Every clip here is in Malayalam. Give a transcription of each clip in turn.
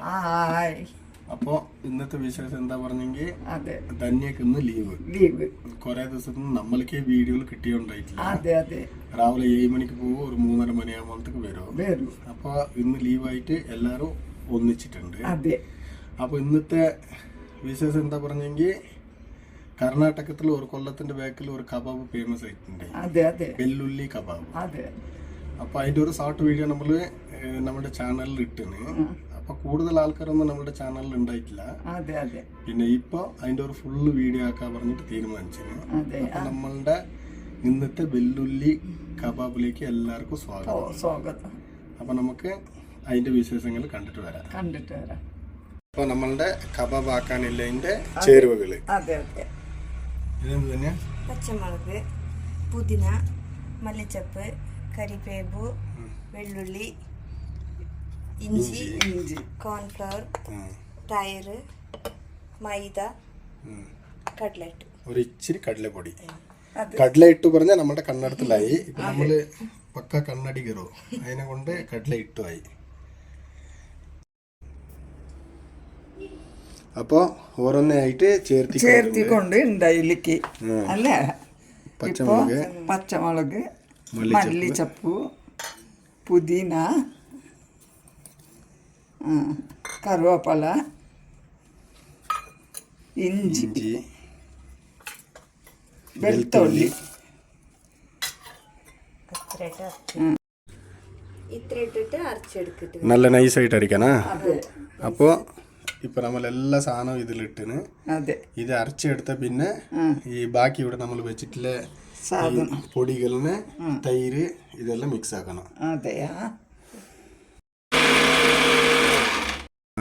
ഹായ്. അപ്പോ ഇന്നത്തെ വിശേഷം എന്താ പറഞ്ഞെങ്കിൽ ധന്യക്ക് ഇന്ന് ലീവ് കുറെ ദിവസത്തിൽ നമ്മൾക്ക് വീഡിയോയിൽ കിട്ടിയോണ്ടായിട്ടില്ല. രാവിലെ 7 മണിക്ക് പോകും, ഒരു 3:30 മണിയാകുമ്പോഴത്തേക്ക് വരും. അപ്പൊ ഇന്ന് ലീവായിട്ട് എല്ലാരും ഒന്നിച്ചിട്ടുണ്ട്. അപ്പൊ ഇന്നത്തെ വിശേഷം എന്താ പറഞ്ഞെങ്കിൽ കർണാടകത്തിൽ ഒരു കൊല്ലത്തിന്റെ ബാക്കിൽ ഒരു കബാബ് ഫേമസ് ആയിട്ടുണ്ട്, വെല്ലുള്ളി കബാബ്. അപ്പൊ അതിന്റെ ഒരു ഷോർട്ട് വീഡിയോ നമ്മള് നമ്മുടെ ചാനലിൽ ഇട്ടിന്. അപ്പൊ കൂടുതൽ ആൾക്കാരൊന്നും നമ്മുടെ ചാനലിൽ ഉണ്ടായിട്ടില്ല. പിന്നെ ഇപ്പൊ അതിന്റെ ഒരു ഫുള്ള് വീഡിയോ ആക്കാൻ പറഞ്ഞിട്ട് തീരുമാനിച്ചിരുന്നു. അപ്പൊ നമ്മളുടെ ഇന്നത്തെ വെല്ലുള്ളി കബാബിലേക്ക് എല്ലാവർക്കും സ്വാഗതം. അപ്പൊ നമുക്ക് അതിന്റെ വിശേഷങ്ങൾ കണ്ടിട്ട് വരാം. അപ്പൊ നമ്മളുടെ കബാബ് ആക്കാനില്ല അതിന്റെ ചേരുവകള് ഇതെന്ത് തന്നെയാ? പച്ചമുളക്, പുതിന, മല്ലിച്ചപ്പ്, കരിവേപ്പ്, വെള്ളുള്ളി, ഇഞ്ചി, കോൺഫ്ലവർ, തൈര്, മൈദ, കട്ട്ലറ്റ്, ഒരു ഇച്ചിരി കടലപ്പൊടി. കടലയിട്ട് പറഞ്ഞാൽ നമ്മുടെ കണ്ണടത്തിലായി. ഇപ്പൊ നമ്മള് പക്ക കണ്ണടി കയറോ, അതിനെ കൊണ്ട് കടലയിട്ടു ആയി. അപ്പൊ ഓരോന്നായിട്ട് ചേർത്തിക്കൊണ്ട് ഉണ്ടായിലേക്ക് അല്ലേ? പച്ചമുളക്, മല്ലിച്ചപ്പ്, പുതിന, കറുവേപ്പില, ഇഞ്ചി, വെളുത്തുള്ളി, നല്ല നൈസായിട്ട് അടിക്കണ. അപ്പോ ഇപ്പൊ നമ്മൾ എല്ലാ സാധനവും ഇതിലിട്ടിന് ഇത് അരച്ചെടുത്ത പിന്നെ ഈ ബാക്കി ഇവിടെ നമ്മൾ വെച്ചിട്ടുള്ള പൊടികളിന് തൈര് ഇതെല്ലാം മിക്സ് ആക്കണം.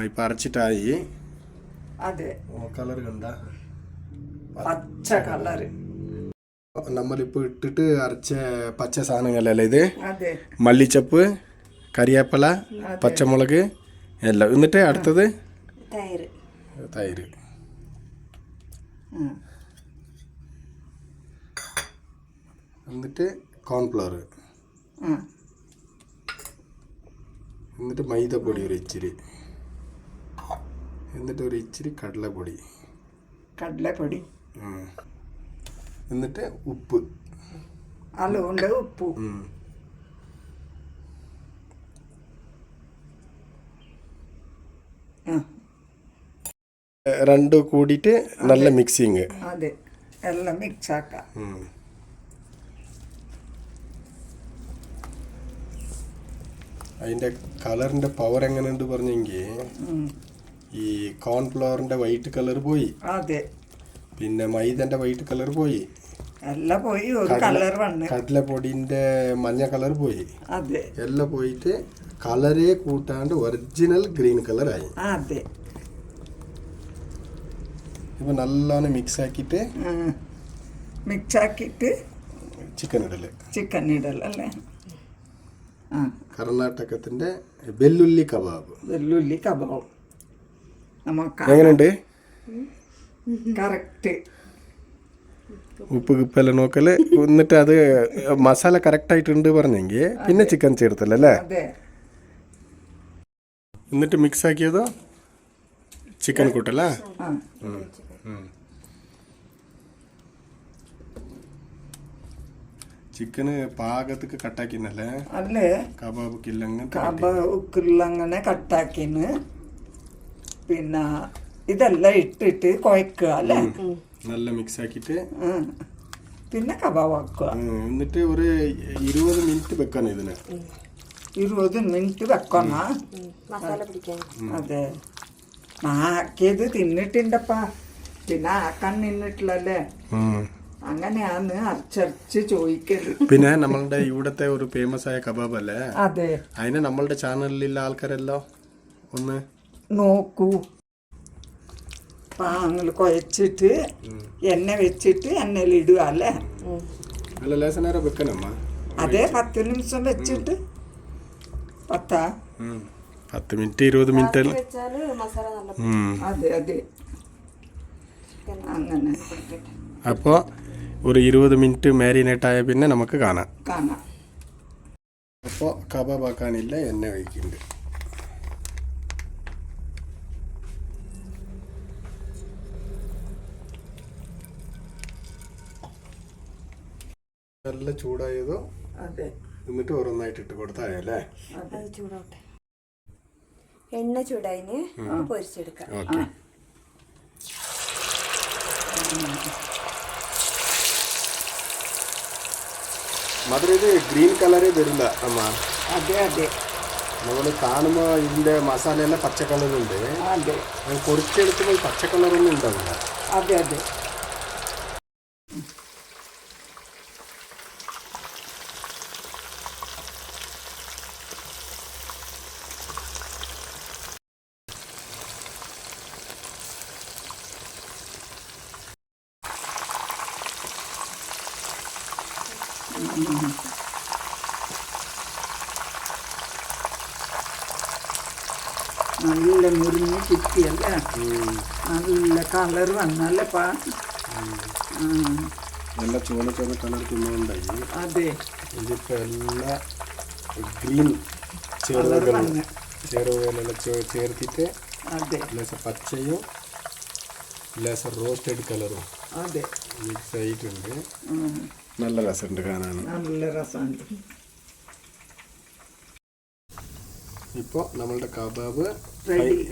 ഇപ്പൊ അരച്ചിട്ടായി. കളർ കണ്ട പച്ച കളറ്. നമ്മളിപ്പോ ഇട്ടിട്ട് അരച്ച പച്ച സാധനങ്ങളല്ലേ ഇത്? മല്ലിച്ചപ്പ്, കരിവേപ്പില, പച്ചമുളക് എല്ലാം. എന്നിട്ട് അടുത്തത് തൈര്. എന്നിട്ട് കോൺഫ്ലവർ, എന്നിട്ട് മൈദപ്പൊടി ഒരു ഇച്ചിരി, എന്നിട്ട് ഒരു ഇച്ചിരി കടലപ്പൊടി, എന്നിട്ട് ഉപ്പ്, ഉപ്പ്. രണ്ടും കൂടിയിട്ട് നല്ല മിക്സിങ്. എല്ലാം മിക്സ് ആക്കാം. അതിന്റെ കളറിന്റെ പവർ എങ്ങനെയുണ്ട് പറഞ്ഞെങ്കിൽ ഈ കോൺഫ്ലവറിന്റെ വൈറ്റ് കളർ പോയി, പിന്നെ മൈദന്റെ വൈറ്റ് കളർ പോയി, എല്ലാം പോയി. കടലപ്പൊടിന്റെ മഞ്ഞ കളർ പോയി, എല്ലാം പോയിട്ട് കളറേ കൂട്ടാണ്ട് ഒറിജിനൽ ഗ്രീൻ കളർ ആയി. ഇപ്പൊ നല്ലോണം മിക്സ് ആക്കിയിട്ട് ചിക്കൻ ഇടലല്ലേ? കർണാടകത്തിന്റെ വെല്ലുള്ളി കബാബ്. എങ്ങനെയുണ്ട്? കറക്റ്റ്. ഉപ്പ് കിപ്പെല്ലാം നോക്കല്. എന്നിട്ട് അത് മസാല കറക്റ്റ് ആയിട്ടുണ്ട് പറഞ്ഞെങ്കിൽ പിന്നെ ചിക്കൻ ചേർത്തല്ലേ? എന്നിട്ട് മിക്സ് ആക്കിയതോ ചിക്കൻ കൂട്ടല്ല? ചിക്കന് പാകത്തേക്ക് കട്ടാക്കിന്നല്ലേ? കബാബ് കില്ലങ്ങനെ കട്ടാക്കിന്ന്. പിന്നെ ഇതെല്ലാം ഇട്ടിട്ട് കുഴക്കുക അല്ലേ? നല്ല മിക്സ് ആക്കിട്ട് പിന്നെ കബാബ് ആക്കുക. എന്നിട്ട് ഒരു 20 മിനിറ്റ് വെക്കണം ഇതിന്. 20 മിനിറ്റ് വെക്കണം. അതെ, ആക്കിയത് തിന്നിട്ടുണ്ടപ്പാ, പിന്നെ ആക്കാൻ നിന്നിട്ടില്ലല്ലേ? അങ്ങനെയാണ് അരച്ചരച്ച് ചോദിക്കരുത്. പിന്നെ നമ്മളുടെ ഇവിടത്തെ ഒരു ഫേമസ് ആയ കബാബ് അല്ലേ? അതിനെ നമ്മളുടെ ചാനലിലുള്ള ആൾക്കാരെല്ലാം ഒന്ന് നോക്കൂ. പാങ്ങൾ കുഴച്ചിട്ട് എണ്ണ വെച്ചിട്ട് എണ്ണയിലിടുക അല്ലേ? നല്ല ലേശം നേരം വെക്കണമ്മ. 10 നിമിഷം വെച്ചിട്ട് 10 മിനിറ്റ് 20 മിനിറ്റ്. അങ്ങനെ. അപ്പോൾ ഒരു 20 മിനിറ്റ് മാരിനേറ്റ് ആയ പിന്നെ നമുക്ക് കാണാം. അപ്പോൾ കബാബ് ആക്കാനില്ല എണ്ണ ഒഴിക്കുന്നുണ്ട്. നല്ല ചൂടായതോ അതെ. എന്നിട്ട് ഓരോന്നായിട്ട് ഇട്ട് കൊടുത്തായല്ലേ? അത് ചൂടോട്ടെ. എണ്ണ ചൂടായിന് പൊരിച്ചെടുക്കാം. ഓക്കെ. മാത്രം ഇത് ഗ്രീൻ കളറേ വരില്ല അമ്മ. അതെ അതെ. നമ്മൾ കാണുമ്പോൾ ഇതിൻ്റെ മസാലയെല്ലാം പച്ച കളറുണ്ട്. അതെ. പൊരിച്ചെടുക്കുമ്പോൾ പച്ച കളറൊന്നും ഉണ്ടാവില്ല. അതെ അതെ. നല്ല മുരിഞ്ഞ് കിട്ടിയല്ലേ? നല്ല കളർ വന്നല്ലേപ്പാ? നല്ല ചുവന്ന കളർ തിന്നുണ്ടായി. അതെ. ഇതിപ്പോൾ എല്ലാ ഗ്രീൻ ചേരുവകളെല്ലാം ചേർത്തിട്ട് അതെ. ലേശം പച്ചയും ലേശം റോസ്റ്റഡ് കളറും അതെ മിക്സ് ആയിട്ടുണ്ട്. നല്ല രസമുണ്ട് കാണാൻ. നല്ല രസമുണ്ട്. ഇപ്പോൾ നമ്മളുടെ കബാബ്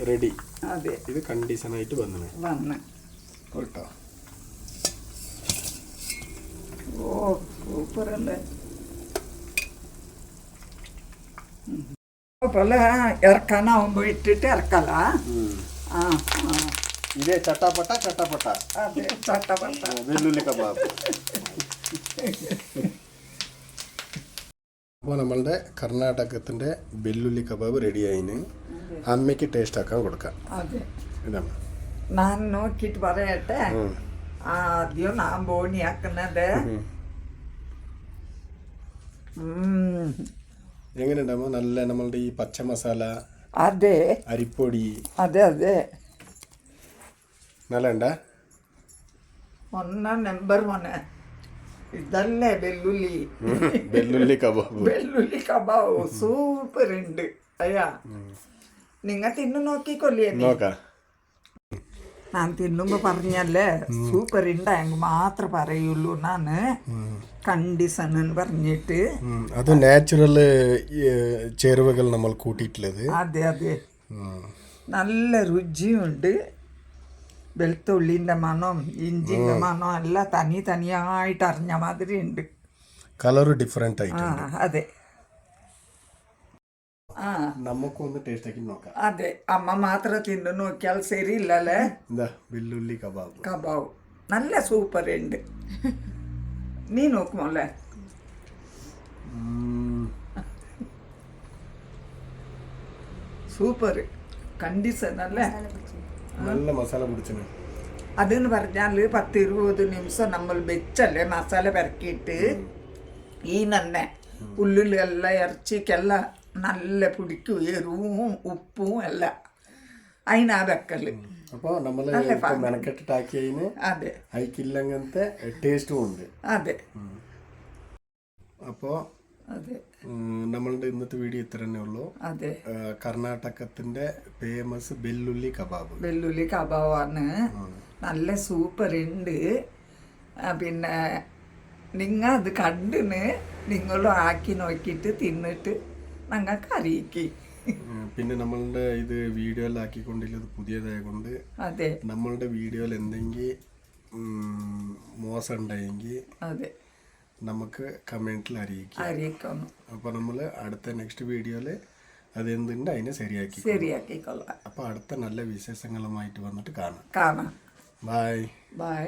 റെഡി. അതെ. ഇത് കണ്ടീഷനായിട്ട് വന്നു കേട്ടോ. ഓ സൂപ്പർ അല്ലേ? പോലെ ഇറക്കാനാവുമ്പോ ഇട്ടിട്ട് ഇറക്കല. ഇതേ ചട്ടാപ്പട്ട. അതെ ചട്ടപ്പട്ട വെല്ലുള്ളി കബാബ്. അപ്പോൾ നമ്മളുടെ കർണാടകത്തിൻ്റെ വെല്ലുള്ളി കബാബ് റെഡിയായിന്. അമ്മയ്ക്ക് ടേസ്റ്റ് ആക്കാൻ കൊടുക്കാം. അതെ. ഇതാണ് ഞാൻ നോക്കിയിട്ട് പറയട്ടെ. ആദ്യം ഞാൻ ബോണി ആക്കുന്നത്. എങ്ങനെയുണ്ടാകുമ്പോൾ നല്ല നമ്മളുടെ ഈ പച്ച മസാല, അതെ അരിപ്പൊടി, അതെ അതെ നല്ല ഉണ്ടാ. നമ്പർ 1 ഇതല്ലേ വെല്ലുള്ളി കബാബ്. വെല്ലുള്ളി കബാബ് സൂപ്പർ ഉണ്ട്. അയ്യാ നിങ്ങൾ തിന്നു നോക്കിക്കൊല്ലേ? നോക്കാം. ഞാൻ തിന്നുമ്പോ പറഞ്ഞല്ലേ സൂപ്പർ ഉണ്ടായെങ്കിൽ മാത്രം പറയുള്ളൂ. ഞാൻ കണ്ടീഷൻ പറഞ്ഞിട്ട് അത് നാച്ചുറൽ ചേരുവകൾ നമ്മൾ കൂട്ടിയിട്ടുള്ളത്. അതെ അതെ. നല്ല രുചിയുണ്ട്. വെളുത്തുള്ളിൻ്റെ മണം, ഇഞ്ചിൻ്റെ മണം എല്ലാം തനിയായിട്ട് അറിഞ്ഞ മാതിരി ഉണ്ട്. കളർ ഡിഫറെന്റ് ആയിട്ടുണ്ട്. അതെ. നമുക്കൊന്ന് ടേസ്റ്റ് ആക്കി നോക്കാം. അതെ. അമ്മ മാത്രം തിന്നു നോക്കിയാൽ ശരിയില്ലല്ലേ? എന്താ വെല്ലുള്ളി കബാബ് നല്ല സൂപ്പർ ഉണ്ട്. നീ നോക്കുമോല്ലേ? സൂപ്പർ കണ്ടീഷൻ അല്ലേ? നല്ല മസാല പിടിച്ചു. അതെന്ന് പറഞ്ഞാൽ 10-20 നിമിഷം നമ്മൾ വെച്ചല്ലേ മസാല പെരക്കിയിട്ട് ഈ തന്നെ ഉള്ളിലെല്ലാം ഇറച്ചിക്കെല്ലാം നല്ല പിടിക്കും. എരിവും ഉപ്പും എല്ലാം അതിനാ വെക്കല്. അപ്പോൾ നമ്മൾ മെനക്കെട്ടിട്ടാക്കിയതിന് അതെ അയക്കില്ലങ്ങനത്തെ ടേസ്റ്റും ഉണ്ട്. അതെ. അപ്പോൾ അതെ നമ്മളുടെ ഇന്നത്തെ വീഡിയോ ഇത്ര തന്നെ ഉള്ളൂ. അതെ. കർണാടകത്തിന്റെ ഫേമസ് വെല്ലുള്ളി കബാബാണ്. നല്ല സൂപ്പർ ഉണ്ട്. പിന്നെ നിങ്ങൾ അത് കണ്ടിന് നിങ്ങളും ആക്കി നോക്കിയിട്ട് തിന്നിട്ട് ഞങ്ങൾക്ക് അറിയിക്കും. പിന്നെ നമ്മളുടെ ഇത് വീഡിയോയിൽ ആക്കിക്കൊണ്ടില്ലത് പുതിയതായ കൊണ്ട് അതെ നമ്മളുടെ വീഡിയോയിൽ എന്തെങ്കിലും മോശം ഉണ്ടായെങ്കിൽ അതെ നമുക്ക് കമൻറ്റിൽ അറിയിക്കാം. അപ്പോൾ നമ്മൾ അടുത്ത നെക്സ്റ്റ് വീഡിയോയിൽ അതെന്തുണ്ട് അതിനെ ശരിയാക്കിക്കൊള്ളാം. അപ്പോൾ അടുത്ത നല്ല വിശേഷങ്ങളുമായിട്ട് വന്നിട്ട് കാണാം. കാണാം. ബൈ.